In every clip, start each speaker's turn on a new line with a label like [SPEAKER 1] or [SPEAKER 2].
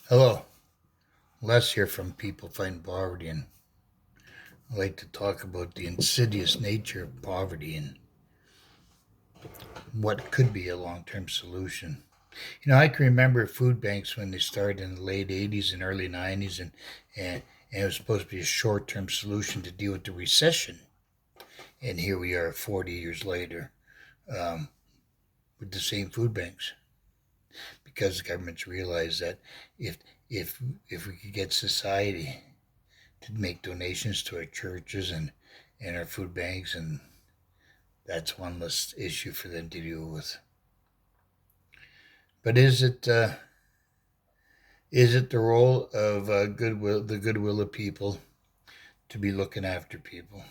[SPEAKER 1] Hello, Les here from People Fighting Poverty, and I'd like to talk about the insidious nature of poverty and what could be a long term solution. I can remember food banks when they started in the late 80s and early 90s, and it was supposed to be a short term solution to deal with the recession. And here we are 40 years later um, with the same food banks because the governments realized that if, if, if we could get society to make donations to our churches and our food banks, and that's one less issue for them to deal with. But is it the role of goodwill, the goodwill of people, to be looking after people?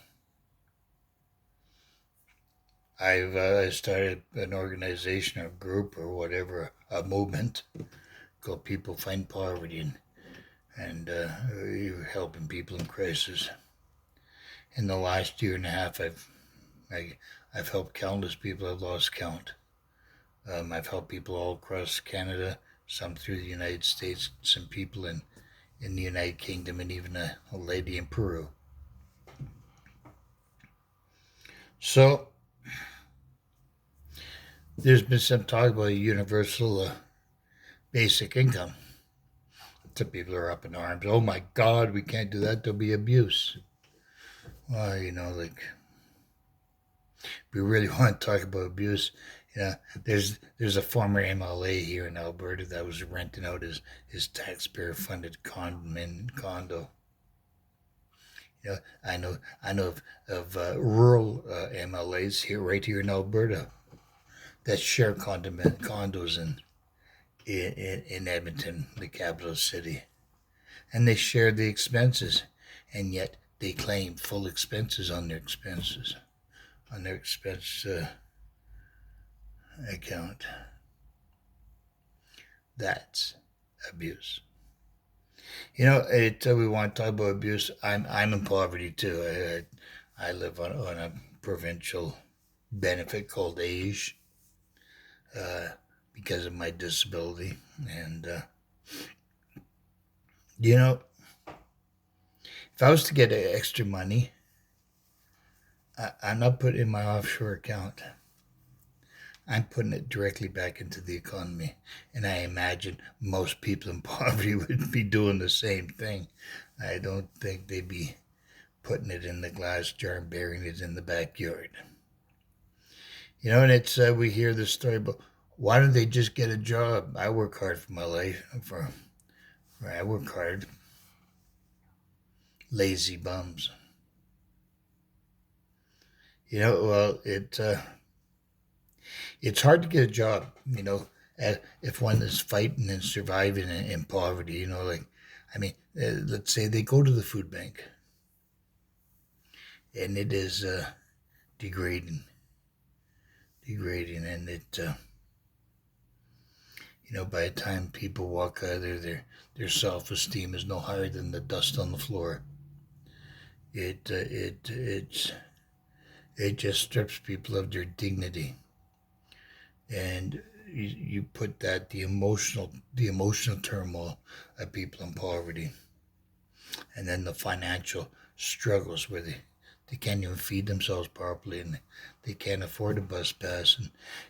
[SPEAKER 1] I've started an organization or group or whatever, a movement called People Find Poverty, and you're helping people in crisis. In the last year and a half, I've helped countless people. I've lost count. I've helped people all across Canada, some through the United States, some people in the United Kingdom, and even a lady in Peru. So there's been some talk about a universal basic income. Some people are up in arms. Oh my God, we can't do that. There'll be abuse. Well, if we really want to talk about abuse, there's a former MLA here in Alberta that was renting out his taxpayer funded condo. I know of rural MLAs here right here in Alberta that share condos in Edmonton, the capital city, and they share the expenses, and yet they claim full expenses on their expense account. That's abuse. We want to talk about abuse. I'm in poverty too. I live on a provincial benefit called age uh, because of my disability, and you know, if I was to get extra money, I'm not putting it in my offshore account. I'm putting it directly back into the economy. And I imagine most people in poverty would be doing the same thing. I don't think they'd be putting it in the glass jar and burying it in the backyard. And we hear this story about why don't they just get a job? I work hard for my life. I work hard. Lazy bums. Well, it's hard to get a job. If one is fighting and surviving in poverty. Let's say they go to the food bank, and it is degrading, and by the time people walk out of there, their self-esteem is no higher than the dust on the floor. It just strips people of their dignity, and you put that the emotional turmoil of people in poverty, and then the financial struggles where they can't even feed themselves properly, and they can't afford a bus pass,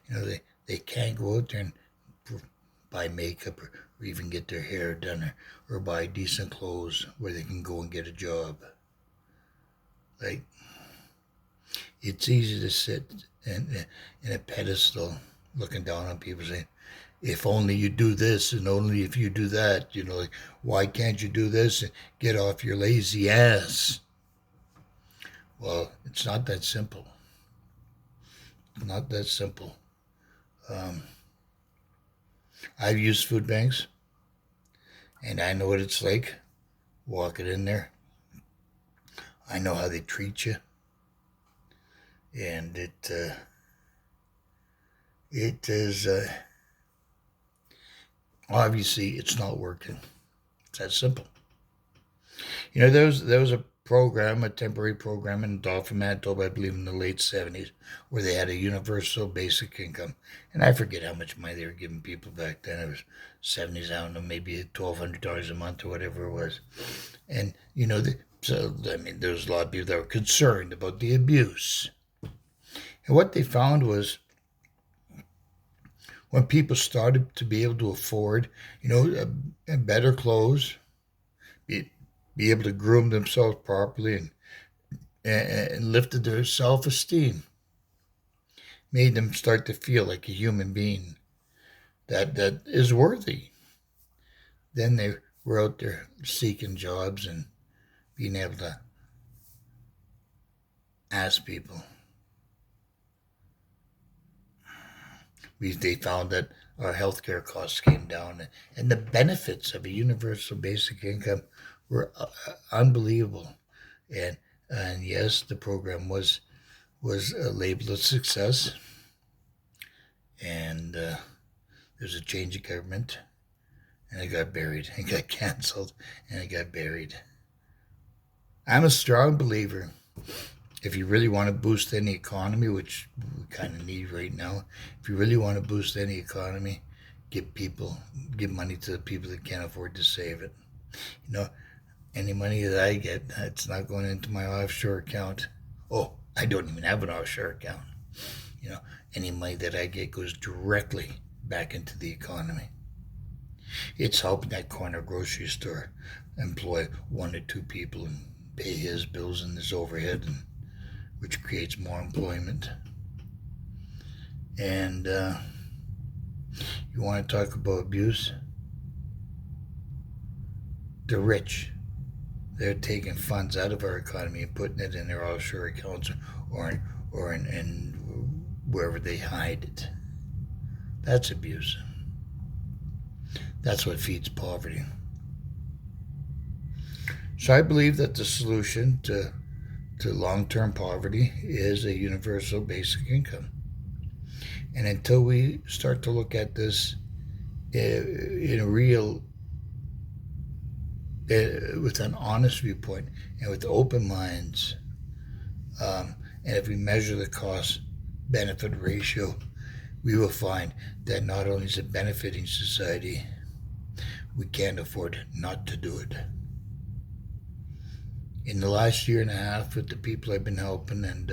[SPEAKER 1] and they can't go out there and buy makeup, or even get their hair done, or buy decent clothes where they can go and get a job. Like, it's easy to sit in a pedestal looking down on people saying, if only you do this and only if you do that, like, why can't you do this and get off your lazy ass? Well, it's not that simple. Not that simple. Um, I've used food banks, and I know what it's like walking in there. I know how they treat you, and it is obviously it's not working. It's that simple. There was a program, a temporary program in Dauphin, Manitoba, I believe in the late 70s, where they had a universal basic income. And I forget how much money they were giving people back then. It was 70s, I don't know, maybe $1,200 a month or whatever it was. And, so, I mean, there was a lot of people that were concerned about the abuse. And what they found was when people started to be able to afford, better clothes, be able to groom themselves properly and lifted their self-esteem, made them start to feel like a human being that is worthy. Then they were out there seeking jobs and being able to ask people. They found that our healthcare costs came down, and the benefits of a universal basic income were unbelievable. And yes, the program was labeled a success, and there's a change of government, and it got buried. It got canceled, and it got buried. I'm a strong believer. If you really want to boost any economy, which we kind of need right now, if you really want to boost any economy, give money to the people that can't afford to save it. Any money that I get, it's not going into my offshore account. Oh, I don't even have an offshore account. Any money that I get goes directly back into the economy. It's helping that corner grocery store employ 1 or 2 people and pay his bills and his overhead, which creates more employment. And you want to talk about abuse? The rich, they're taking funds out of our economy and putting it in their offshore accounts or in wherever they hide it. That's abuse. That's what feeds poverty. So I believe that the solution to long-term poverty is a universal basic income. And until we start to look at this in a real, with an honest viewpoint and with open minds, and if we measure the cost-benefit ratio, we will find that not only is it benefiting society, we can't afford not to do it. In the last year and a half, with the people I've been helping, and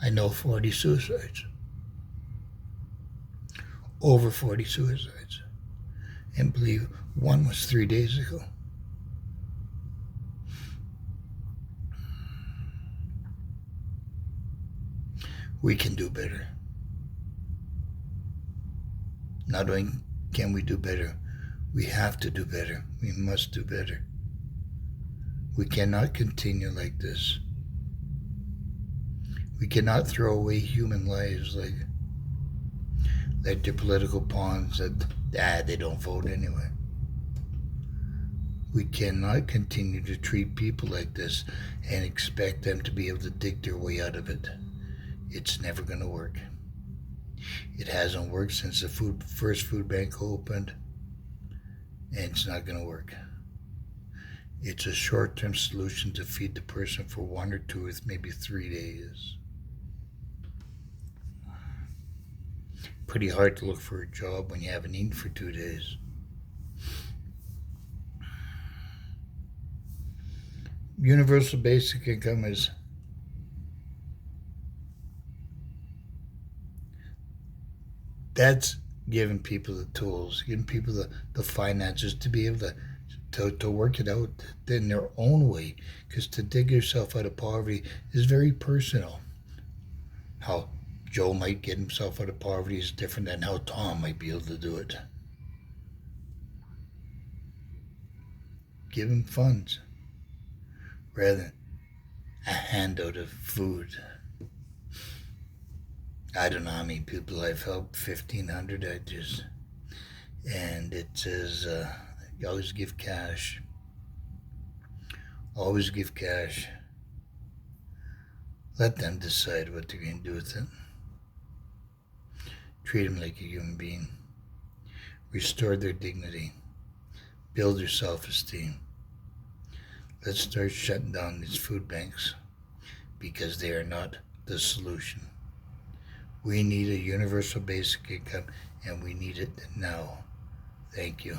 [SPEAKER 1] I know 40 suicides, over 40 suicides, and believe one was 3 days ago. We can do better. Not only can we do better, we have to do better. We must do better. We cannot continue like this. We cannot throw away human lives like they're political pawns that they don't vote anyway. We cannot continue to treat people like this and expect them to be able to dig their way out of it. It's never going to work. It hasn't worked since the first food bank opened, and it's not going to work. It's a short-term solution to feed the person for 1 or 2 or maybe 3 days. Pretty hard to look for a job when you haven't eaten for 2 days. Universal basic income is that's giving people the tools, giving people the finances to be able to work it out in their own way. Because to dig yourself out of poverty is very personal. How Joe might get himself out of poverty is different than how Tom might be able to do it. Give him funds rather than a handout of food. I don't know how many people I've helped, 1,500, and it says, you always give cash. Always give cash. Let them decide what they're going to do with it. Treat them like a human being. restore their dignity, build their self-esteem. Let's start shutting down these food banks because they are not the solution. We need a universal basic income, and we need it now. Thank you.